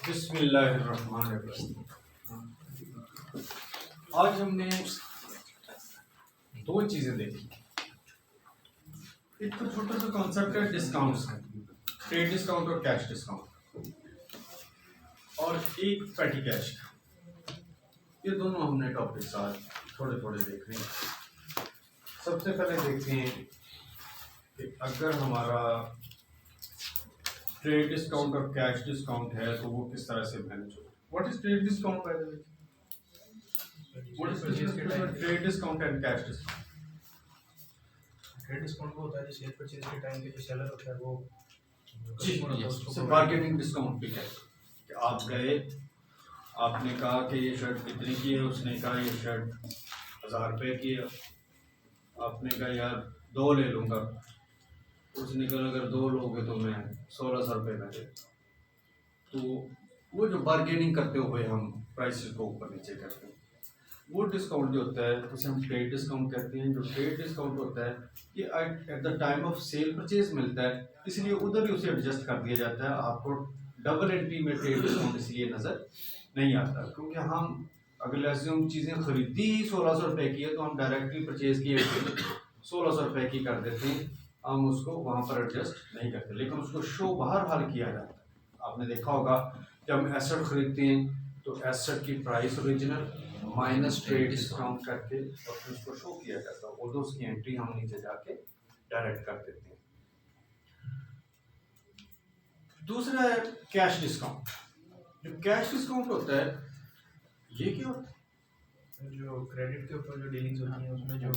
बिस्मिल्लाहिर्रहमानिर्रहीम। आज हमने दो चीज़ें देखी। एक तो छोटा सा कॉन्सेप्ट है डिस्काउंट्स का, ट्रेड डिस्काउंट और कैश डिस्काउंट, और एक पेटी कैश का। ये दोनों हमने टॉपिक्स आज थोड़े थोड़े देख रहे हैं। सबसे पहले देखते हैं कि अगर हमारा ट्रेड डिस्काउंट और कैश डिस्काउंट है तो वो किस तरह से मैनेज हो। What is trade discount by the way? What is trade discount and cash discount? Trade discount वो होता है जो सेल परचेज के टाइम पे जो सेलर होता है वो जी, बार्गेनिंग डिस्काउंट भी है कि आप गए, आपने कहा कि ये शर्ट इतने की है, उसने कहा ये शर्ट 1000 रुपये की है, आपने कहा यार 2 ले लूँगा, उसने कहा अगर 2 लोगे तो मैं 1600 रुपये में दे। तो वो जो बार्गेनिंग करते हुए हम प्राइसेस को ऊपर नीचे करते हैं, वो डिस्काउंट जो होता है उसे हम ट्रेड डिस्काउंट कहते हैं। जो ट्रेड डिस्काउंट होता है ये eight the time of cell purchase मिलता है, इसलिए उधर ही उसे एडजस्ट कर दिया जाता है। आपको डबल एंट्री में ट्रेड डिस्काउंट इसलिए नज़र नहीं आता क्योंकि हम अगर ऐसे हम चीज़ें खरीदी ही 1600 रुपये की है तो हम डायरेक्टली परचेज की 1600 रुपये की कर देते हैं, हम उसको वहाँ पर एडजस्ट नहीं करते, लेकिन उसको शो बाहर हाल किया जाता है। आपने देखा होगा जब हम एसेट खरीदते हैं तो एसेट की price original minus trade discount करके और फिर उसको शो किया जाता है, और तो उसकी एंट्री हम नीचे जाके डायरेक्ट कर देते हैं। दूसरा है कैश डिस्काउंट। जो कैश डिस्काउंट होता है ये क्या होता है? जो क्रेडिट के ऊपर जो डीलिंग्स होती हैं उसमें जो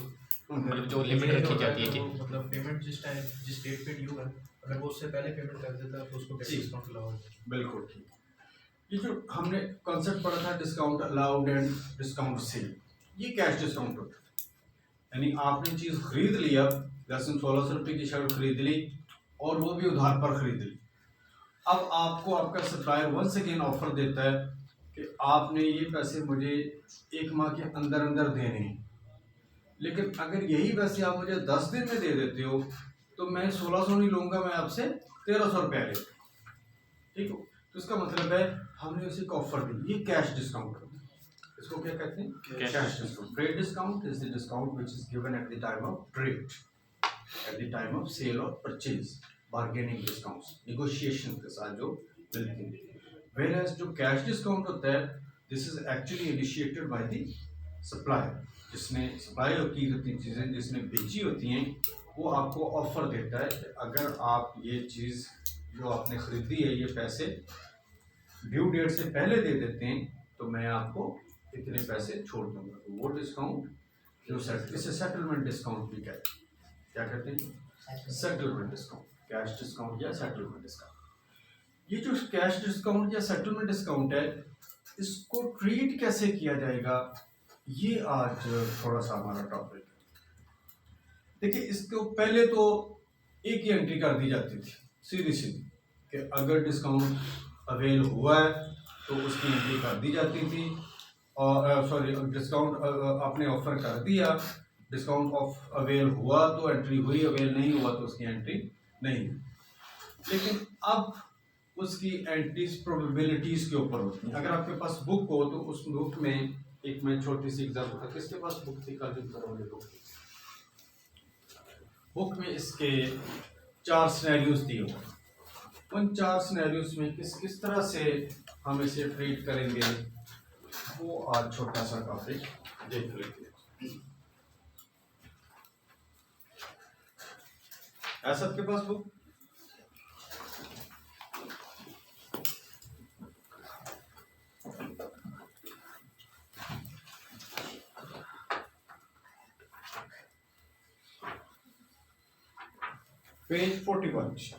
मतलब जो लिमिट रखी जाती है कि मतलब पेमेंट जिस डेट पे ड्यू है अगर वो उससे पहले पेमेंट कर देता है तो उसको कैश डिस्काउंट लगाओ। बिल्कुल ठीक। ये जो हमने कॉन्सेप्ट पढ़ा था discount allowed and discount sale, ये कैश डिस्काउंट होता है। यानी आपने चीज़ खरीद लिया, जैसे 1600 रुपये की शर्ट खरीद ली और वो भी उधार पर खरीद ली। अब आपको आपका सप्लायर वंस अगेन ऑफर देता है कि आपने ये पैसे मुझे 1 माह के अंदर अंदर देने हैं, लेकिन अगर यही पैसे आप मुझे 10 दिन में दे देते हो तो मैं 1600 नहीं लूँगा, मैं आपसे 1300 रुपया ले। ठीक हो, तो इसका मतलब है हमने उसे एक ऑफर दी, ये कैश डिस्काउंट। इसको क्या कहते हैं? Cash discount. Trade discount is the discount which is given at the time of trade, at the time of sale और परचेज। बार्गेनिंग डिस्काउंट्स नेगोशिएशन के साथ जो मिलती हैं। व्हेयरएज जो कैश डिस्काउंट होता है this is actually initiated by the supplier, जिसने सप्लाई की होती चीज़ें जिसने बेची होती हैं, वो आपको ऑफर देता है कि अगर आप ये चीज़ जो आपने खरीदी है ये पैसे ड्यू डेट से पहले दे देते हैं तो मैं आपको इतने पैसे छोड़ दूंगा। तो वो डिस्काउंट जो इसे सेटलमेंट डिस्काउंट भी कहते हैं। क्या कहते हैं? सेटलमेंट डिस्काउंट, कैश डिस्काउंट या सेटलमेंट डिस्काउंट। ये जो कैश डिस्काउंट या सेटलमेंट डिस्काउंट है इसको ट्रीट कैसे किया जाएगा, ये आज थोड़ा सा हमारा टॉपिक है। देखिए, इसको पहले तो एक ही एंट्री कर दी जाती थी सीधी सीधी कि अगर डिस्काउंट अवेल हुआ है तो उसकी एंट्री कर दी जाती थी, और सॉरी डिस्काउंट आपने ऑफर कर दिया, डिस्काउंट ऑफ अवेल हुआ तो एंट्री हुई, अवेल नहीं हुआ तो उसकी एंट्री नहीं हुई। लेकिन अब उसकी एंट्रीज प्रोबेबिलिटीज के ऊपर होती हैं। अगर आपके पास बुक हो तो उस बुक में एक मैं छोटी सी एग्जाम्पल था, किसके पास बुक थी कल दिन करोगे बुक में इसके 4 सिनेरियोज दिए हुए। उन 4 सिनेरियोज में किस किस तरह से हम इसे ट्रीट करेंगे वो आज छोटा सा टॉपिक देख लेते हैं। है सबके पास बुक? पेज 41।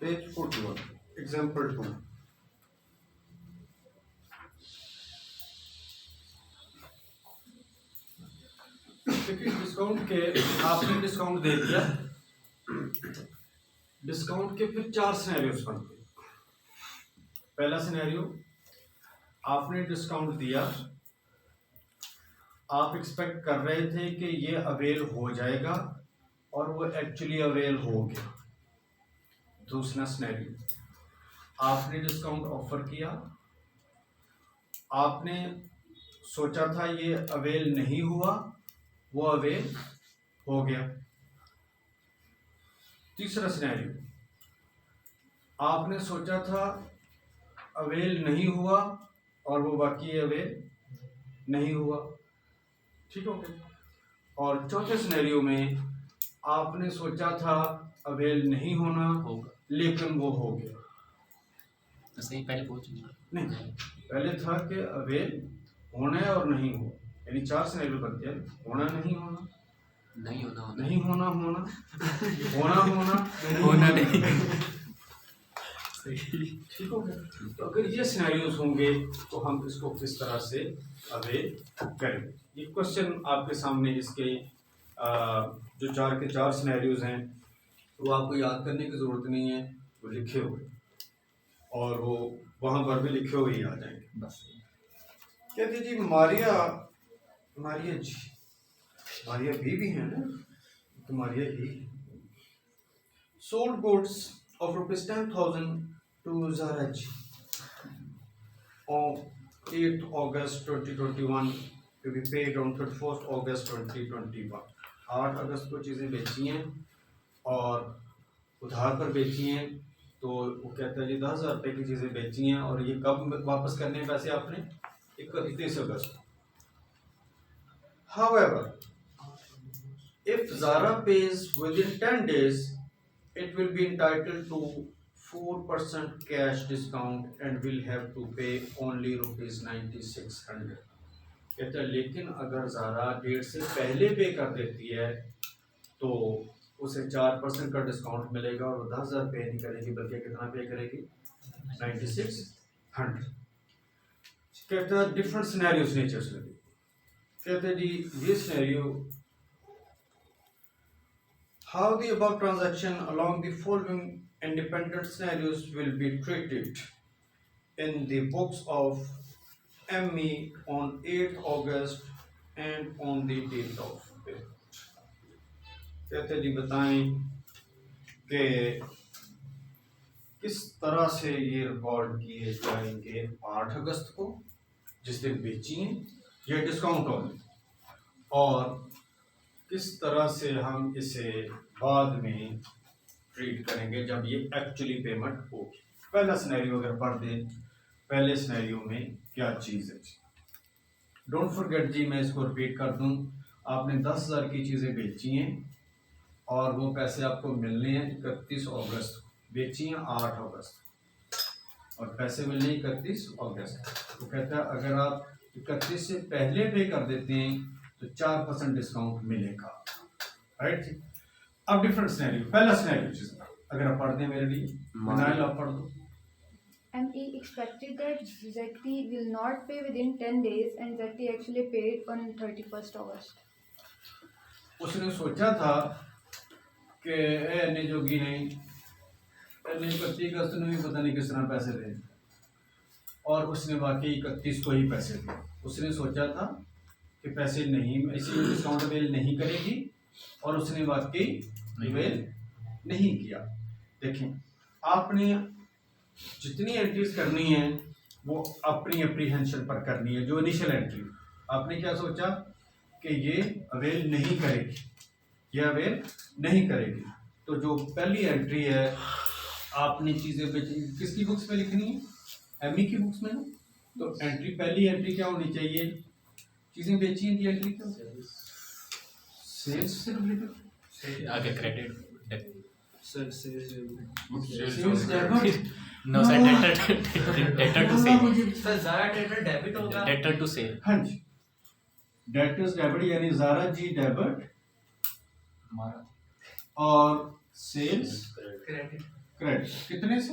Page 41, example 2. देखिए डिस्काउंट के आपने डिस्काउंट दे दिया, डिस्काउंट के फिर 4 सिनेरियोस बनते हैं। पहला सिनेरियो, आपने डिस्काउंट दिया, आप एक्सपेक्ट कर रहे थे कि ये अवेल हो जाएगा और वो एक्चुअली अवेल हो गया। दूसरा सिनेरियो, आपने डिस्काउंट ऑफर किया, आपने सोचा था ये अवेल नहीं हुआ, वो अवेल हो गया। तीसरा सिनेरियो, आपने सोचा था अवेल नहीं हुआ और वो बाकी अवेल नहीं हुआ। ठीक हो गया। और चौथे सिनेरियो में आपने सोचा था अवेल नहीं होना होगा लेकिन वो हो गया। तो सही पहले पूछ लिया। नहीं, पहले था कि अवेल होना है और नहीं हो, यानी 4 सिनेरियो बनते हैं, होना नहीं होना, नहीं होना होना नहीं होना होना, होना होना, होना नहीं। ठीक हो गया। तो अगर ये सिनेरियोस होंगे तो हम इसको किस तरह से अवेल करेंगे। ये क्वेश्चन आपके सामने इसके जो 4 के 4 सिनेरियोस हैं वो आपको याद करने की ज़रूरत नहीं है, वो लिखे हुए और वो वहाँ पर भी लिखे हुए ही आ जाएंगे। बस कहते जी मारिया जी, मारिया भी है ना, तो मारिया ही sold goods of rupees 10,000 to Zara ji on 8th August 2021 to be paid on 31st August 2021। 8 अगस्त को चीज़ें बेची हैं और उधार पर बेची हैं, तो वो कहता है जी 10,000 रुपये की चीज़ें बेची हैं और ये कब वापस करने हैं पैसे आपने? 31 अगस्त। However, if Zara pays within 10 days, it will be entitled to 4% cash discount and will have to pay only rupees 9,600। कहता है लेकिन अगर ज़ारा डेट से पहले पे कर देती है तो उसे 4% का डिस्काउंट मिलेगा और वो 10,000 पे नहीं करेगी बल्कि कितना पे करेगी? 9,600। कहता है डिफरेंट सिनेरियोस नेचर से। कहते हैं जी ये scenario, how the above transaction along the following independent scenarios will be treated in the books of ME on 8th August and on the date of payment। कहते हैं जी बताएं कि किस तरह से ये रिकॉर्ड किए जाएंगे 8 अगस्त को जिस दिन बेची हैं ये डिस्काउंट ऑन, और किस तरह से हम इसे बाद में ट्रीट करेंगे जब ये एक्चुअली पेमेंट होगी। पहला सिनेरियो अगर पढ़ दें, पहले सिनेरियो में क्या चीज़ है। डोंट फॉरगेट जी, मैं इसको रिपीट कर दूं, आपने 10,000 की चीज़ें बेची हैं और वो पैसे आपको मिलने हैं 31 अगस्त, बेची हैं 8 अगस्त और पैसे मिलने 31 अगस्त। तो कहता है अगर आप 31 से पहले पे कर देते हैं तो 4% डिस्काउंट मिलेगा। राइट। अब डिफरेंट सिनेरियो, पहला सिनेरियो अगर आप पढ़ दें मेरे लिए, मनाइल आप पढ़ दो। ME expected that ZT will not pay within 10 days and ZT actually paid on 31st August। उसने सोचा था कि ने जोगी नहीं 31 अगस्त ने भी पता नहीं किस तरह पैसे दे, और उसने बाकी 31 को ही पैसे दिए। उसने सोचा था कि पैसे नहीं, इसी डिस्काउंट अवेल नहीं करेगी और उसने बाकी अवेल नहीं किया। देखें, आपने जितनी एंट्रीज करनी है वो अपनी अप्रीहेंशन पर करनी है। जो इनिशियल एंट्री आपने क्या सोचा कि ये अवेल नहीं करेगी, ये अवेल नहीं करेगी, तो जो पहली एंट्री है आपने चीज़ें बेची, किसकी बुक्स में लिखनी है? एमई की बुक्स में ना। तो एंट्री, पहली एंट्री क्या होनी चाहिए? चीज़ें बेची हैं की एंट्री क्या? सेल्स से रिलेटेड, आगे credit sales no sir, debtor to sale, sir Zara debtor debit होगा। Debtor to sale. हाँ जी, डेटर्स डेबिट यानी ज़ारा जी डेबिट और सेल्स क्रेडिट क्रेडिट। कितने से?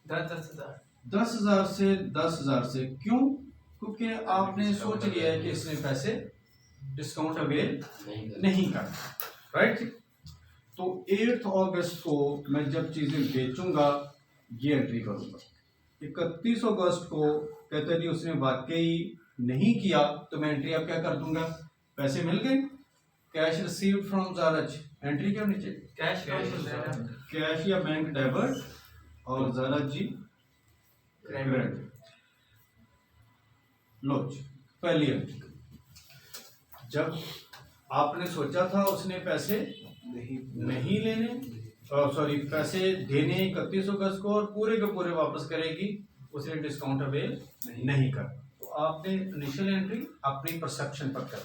10,000। 10,000 से 10,000 से। क्यों? क्योंकि आपने सोच लिया है कि इसने पैसे डिस्काउंट अवेल नहीं करना, राइट। तो 8 अगस्त को मैं जब चीजें बेचूंगा ये एंट्री करूंगा। 31 अगस्त को कहते जी उसने वाकई नहीं किया, तो मैं एंट्री अब क्या कर दूंगा, पैसे मिल गए, cash received from George, entry क्या होनी चाहिए, कैश या बैंक डेबिट और जारज जी क्रेडिट। लो जी, पहली एंट्री। जब आपने सोचा था उसने पैसे नहीं लेने, सॉरी पैसे देने 31 अगस्त को और पूरे के पूरे वापस करेगी, उसे डिस्काउंट अवेल नहीं कर। तो आपने इनिशियल एंट्री अपनी परसेप्शन पर कर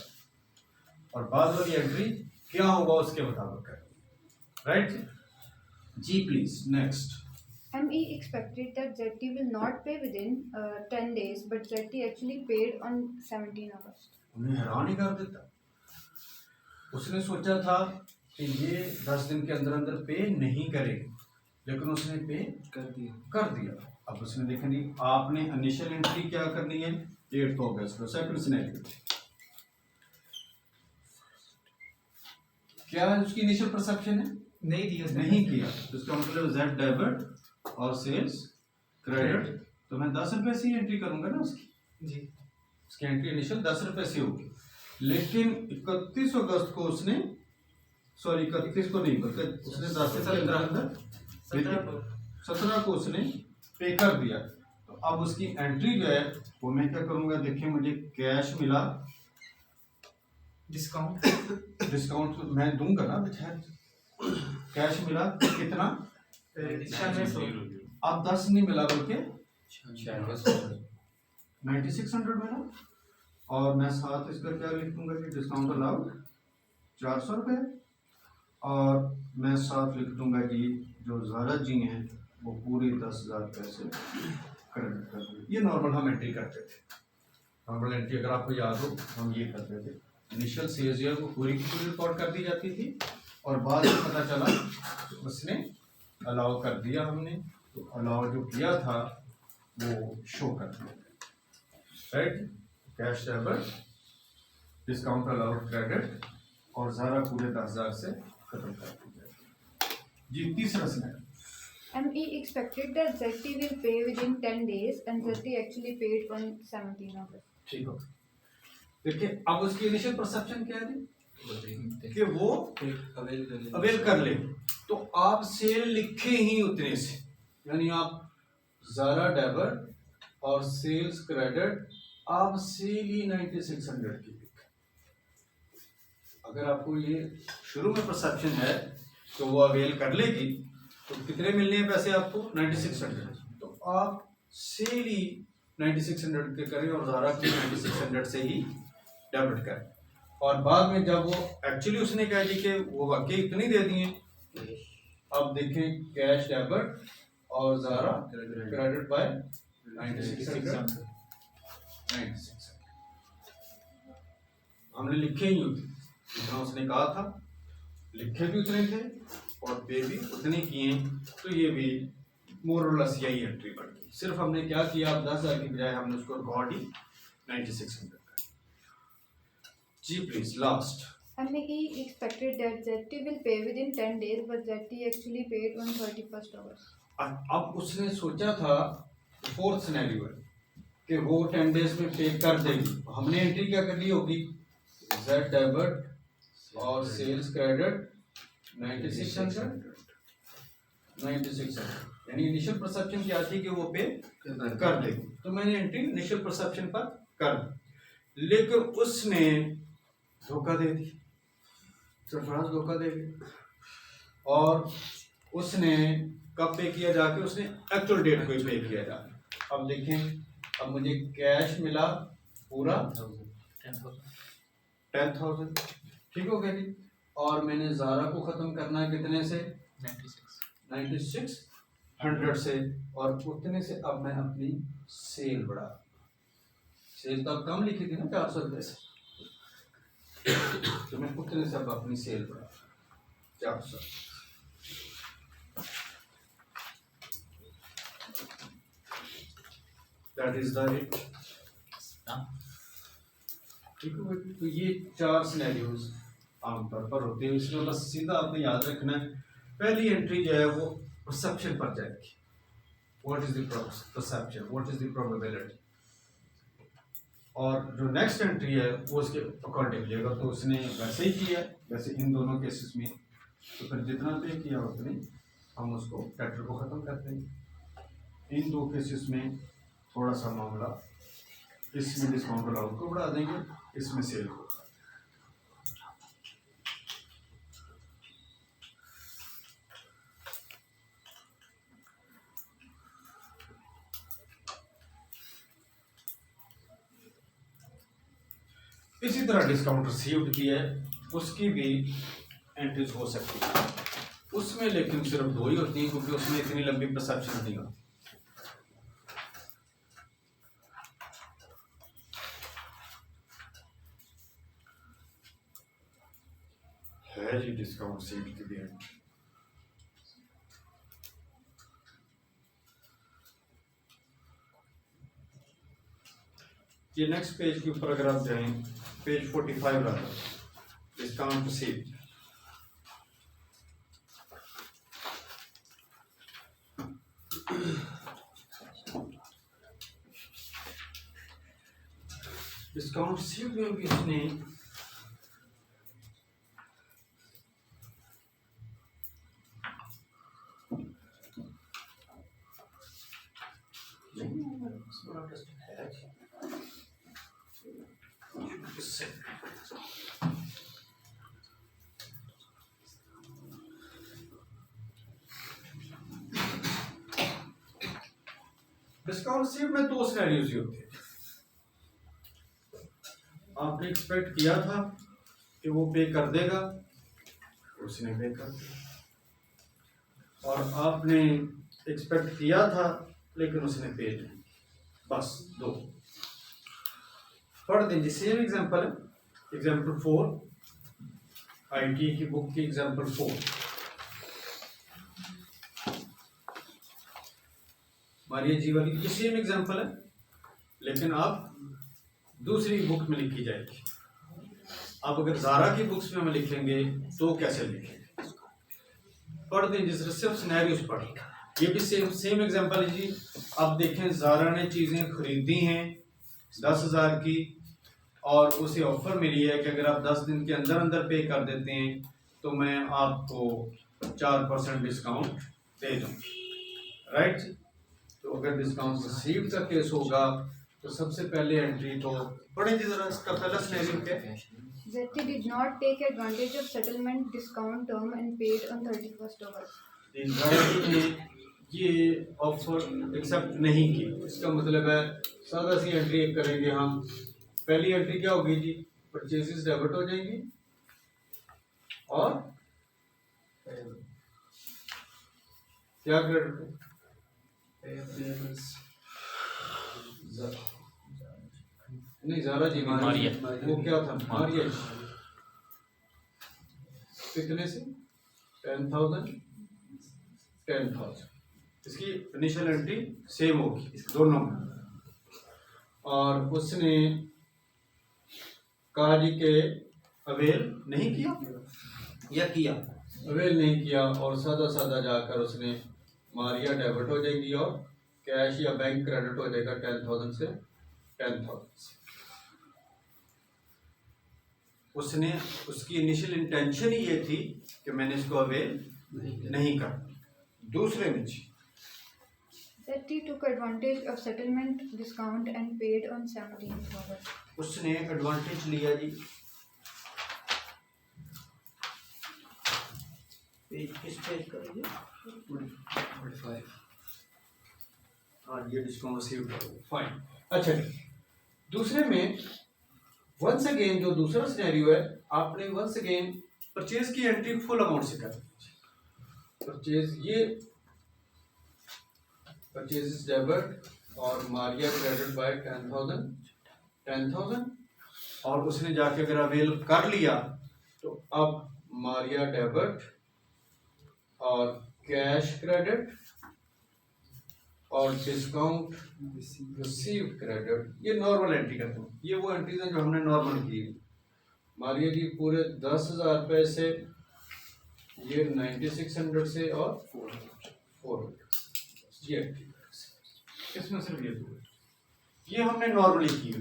और बाद वाली एंट्री क्या होगा उसके मुताबिक कर, right ji. Please next. ME expected that ZT will not pay within 10 days, but ZT actually paid on 17 August. उन्हें हैरान ही कर देता। उसने सोचा था कि ये 10 दिन के अंदर अंदर पे नहीं करेगी, लेकिन उसने पे कर दिया। अब उसने देखा नहीं, आपने इनिशियल एंट्री क्या करनी है 8 अगस्त को। सेकंड सिनेरियो क्या है, उसकी इनिशियल परसेप्शन है नहीं दिया, नहीं किया, तो इसका मतलब जेड डेबिट और सेल्स क्रेडिट, तो मैं 10 रुपए से ही एंट्री करूंगा ना उसकी जी। उसकी एंट्री इनिशियल 10 रुपए से होगी। लेकिन 31 अगस्त को उसने, सॉरी 31 को नहीं बल्कि उसने 10 से 17 को उसने पे कर दिया। तो अब उसकी एंट्री जो है वो मैं क्या करूंगा, देखिए मुझे कैश मिला, डिस्काउंट मैं दूंगा ना बेचारे, कैश मिला कितना, अब 10 नहीं मिला बल्कि 9600 मिला, और मैं साथ इसका क्या लिख दूंगा कि डिस्काउंट अलाउड 400 रुपये, और मैं साथ लिख दूंगा कि जो ज़ारा जी हैं वो पूरे 10,000 पैसे क्रेडिट कर देंगे। ये नॉर्मल हम एंट्री करते थे, नॉर्मल एंट्री अगर आपको याद हो हम ये करते थे। इनिशियल सेल्स जो है वो पूरी की पूरी रिकॉर्ड कर दी जाती थी, और बाद में पता चला उसने अलाउ कर दिया हमने, तो अलाउ जो किया था वो शो कर दिया, right. Cash debit, discount allowed credit, और ज़ारा पूरे 10,000 से खत्म कर दिया जी। तीसरा scenario. ME expected that ZT will pay within 10 days, and ZT actually paid on 17 August. ठीक हो, देखिए अब उसकी इनिशियल परसेप्शन क्या है कि वो अवेल कर ले, तो आप सेल लिखे ही उतने से, यानी आप ज़ारा डेबिट और सेल्स क्रेडिट आप सेल ही 9600 की लिख। अगर आपको ये शुरू में परसेप्शन है तो वो अवेल कर लेगी, तो कितने मिलने हैं पैसे आपको 9600, तो आप सेल ही 9600 के करें और ज़ारा की 9600 से ही डेबिट करें, और बाद में जब वो एक्चुअली उसने कह दी कि वो वाकई इतनी दे दिए, अब देखें कैश डेबिट और ज़ारा क्रेडिट बाय 9600 हमने लिखे ही होते जितना उसने कहा था, लिखे भी उतने थे और पे भी उतने किए, तो ये भी मोर और लेस यही एंट्री बन गई। सिर्फ हमने क्या किया, अब 10,000 की बजाय हमने उसको रिकॉर्ड ही 9600 का। जी please last. ME expected that ZT will pay within 10 days, but ZT actually paid on 31st August. अब उसने सोचा था, फोर्थ सिनेरियो है कि वो 10 डेज में पे कर देगी, हमने एंट्री क्या कर ली होगी, जेड डेबिट और सेल्स क्रेडिट 9600, यानी इनिशियल परसेप्शन क्या थी कि वो पे कर देगी, तो मैंने एंट्री इनिशियल परसेप्शन पर कर दी। लेकिन उसने धोखा दे दी, सरफराज धोखा दे गई, और उसने कब पे किया जाके, उसने एक्चुअल डेट को ही पे किया जाके। अब देखें, अब मुझे कैश मिला पूरा 10,000, ठीक हो गया जी, और मैंने ज़ारा को ख़त्म करना है कितने से 9600 से, और उतने से अब मैं अपनी सेल बढ़ा, सेल तो अब कम लिखी थी ना 400 रुपये से, तो मैं उतने से अब अपनी सेल बढ़ा 400। That is the it. ठीक है बेटे, तो ये 4 सिनेरियोज आमतौर पर होते हैं। इसमें बस सीधा आपने याद रखना है, पहली एंट्री जो है वो परसेप्शन पर जाएगी। What is the perception, what is the probability, और जो नेक्स्ट एंट्री है वो उसके अकॉर्डिंग लेगा। तो उसने वैसे ही किया वैसे इन दोनों केसेस में, तो फिर जितना पे किया उतने हम उसको डेटर को ख़त्म करते हैं। इन 2 केसेस में थोड़ा सा मामला, इसमें डिस्काउंट अलाउड को बढ़ा देंगे, इसमें सेल को। इसी तरह डिस्काउंट रिसीव्ड की है, उसकी भी एंट्रीज हो सकती है उसमें, लेकिन सिर्फ 2 ही होती हैं क्योंकि उसमें इतनी लंबी परसेप्शन नहीं होती है। जी डिस्काउंट रिसीव्ड की भी एंट्री। ये नेक्स्ट पेज के ऊपर अगर आप जाएं, पेज 45 रहा, डिस्काउंट रिसीव्ड। डिस्काउंट रिसीव्ड में भी इसने डिस्काउंट रिसीव्ड में 2 सिनेरियोज ही होते हैं। आपने एक्सपेक्ट किया था कि वो पे कर देगा, उसने पे कर दिया, और आपने एक्सपेक्ट किया था लेकिन उसने पे नहीं। बस 2 पढ़ दीजिए। सेम एग्जांपल है, एग्जांपल 4, IT की बुक की एग्जांपल 4। मारिया जी वाली ये सेम एग्जांपल है, लेकिन आप दूसरी बुक में लिखी जाएगी। आप अगर ज़ारा की बुक्स में हम लिखेंगे तो कैसे लिखेंगे, पढ़ दें सिर्फ सिनेरियोस पढ़। ये भी सेम एग्जांपल है जी। आप देखें, ज़ारा ने चीज़ें खरीदी हैं 10,000 की, और उसे ऑफर मिली है कि अगर आप 10 दिन के अंदर अंदर पे कर देते हैं तो मैं आपको 4% डिस्काउंट दे दूँगी, राइट। तो अगर डिस्काउंट रिसीव्ड का केस होगा तो सबसे पहले एंट्री तो पढ़ेंगे जरा, इसका पहला सिनेरियो क्या है। ZT did not take advantage of settlement discount term and paid on 31st August. ZT ने ये ऑफर एक्सेप्ट नहीं की, इसका मतलब है सादा सी एंट्री करेंगे हम। पहली एंट्री क्या होगी जी, परचेजेस डेबिट हो जाएंगी और क्या क्रेडिट, नहीं ज़ारा जी, मारिया। वो क्या था, मारिया जी। कितने से 10,000 10,000, इसकी इनिशियल एंट्री सेम होगी दोनों में। और उसने कहा जी के अवेल नहीं किया या किया, अवेल नहीं किया, और सादा सादा जाकर उसने मारिया डेबिट हो जाएगी और कैश या बैंक क्रेडिट हो जाएगा 10,000 से 10,000 से। उसने, उसकी इनिशियल इंटेंशन ही ये थी कि मैंने इसको अवेल नहीं करना। दूसरे में जी ZT took advantage of settlement discount and paid on 17th August. उसने एडवांटेज लिया जी, किस पेज करेंगे, 45। हाँ ये डिस्काउंट रिसीव्ड, फाइन। अच्छा दूसरे में वंस अगेन जो दूसरा सिनेरियो है, आपने वंस अगेन परचेज की एंट्री फुल अमाउंट से कर दी। परचेज ये परचेज डेबिट और मारिया क्रेडिट बाय 10,000, और उसने जाके अगर अवेल कर लिया तो अब मारिया डेबिट और कैश क्रेडिट और डिस्काउंट रिसीव क्रेडिट, ये नॉर्मल एंट्री करते हैं। ये वो एंट्रीज हैं जो हमने नॉर्मल की। मानिए कि पूरे 10,000 रुपये से ये 9600 से और 400 ये एंट्री, इसमें सिर्फ ये दो, ये हमने नॉर्मली की।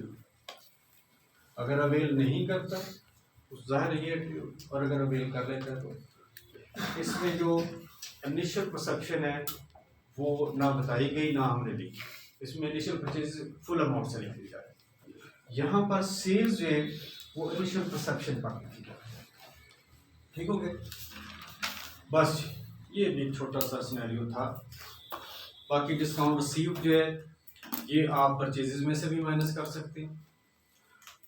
अगर अवेल नहीं करता तो जाहिर है ये एंट्री, और अगर अवेल कर लेता है तो इसमें जो इनिशियल परसेप्शन है वो ना बताई गई ना हमने लिखी। इसमें इनिशियल परचेज फुल अमाउंट से लिखी जा रही है, यहाँ पर सेल्स जो है वो इनिशियल परसेप्शन पर लिखी जा रही है। ठीक हो गया? बस ये भी एक छोटा सा सिनेरियो था। बाकी डिस्काउंट रिसीव जो है ये आप परचेजेस में से भी माइनस कर सकते हैं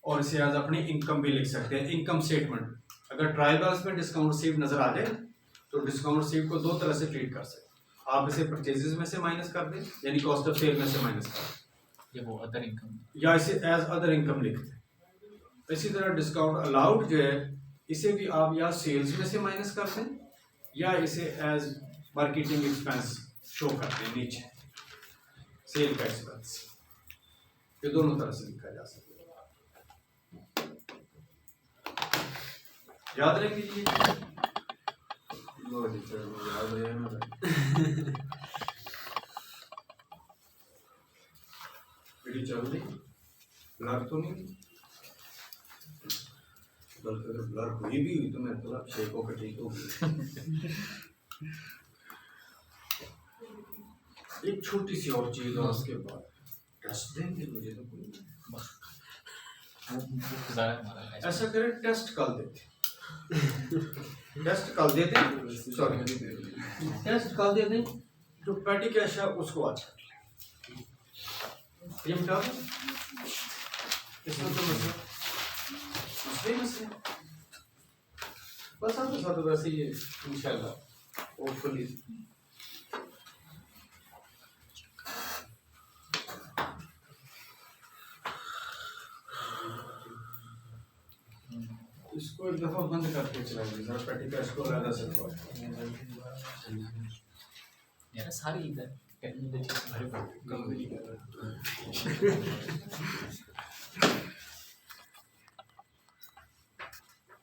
और इसे आज अपनी इनकम भी लिख सकते हैं। इनकम स्टेटमेंट अगर ट्रायल बैलेंस में डिस्काउंट रिसीव नजर आ जाए तो डिस्काउंट रिसीव को दो तरह से ट्रीट कर सकते हैं। आप इसे परचेजेस में से माइनस कर दें, यानी कॉस्ट ऑफ सेल में से माइनस कर दें, ये वो अदर इनकम, या इसे एज अदर इनकम लिख दें। इसी तरह डिस्काउंट अलाउड जो है इसे भी आप या सेल्स में से माइनस कर दें या इसे एज मार्केटिंग एक्सपेंस शो करते हैं नीचे, सेल का एक्सपेंस। ये दोनों तरह से लिखा जा सकता है। याद रखेंगे ये लो जी, चलो याद रहे ना। वीडियो चल रही, ब्लर तो नहीं, बल्कि अगर ब्लर हुई भी हुई तो मैं तो शेप होकर ठीक होगी। एक छोटी सी और चीज और उसके बाद टेस्ट देंगे मुझे तो कोई ऐसा करें, टेस्ट कल देते टेस्ट कल देते सॉरी टेस्ट कल देते, जो पैटी कैश है उसको आज कर ले। ये मिटा दो, इसमें तो मसला बस आपके साथ वैसे ही इंशाल्लाह होपफुली। इसको एक दफा बंद करके चलाइए जरा, पैटी कैश को ज्यादा से यार सारी इधर कम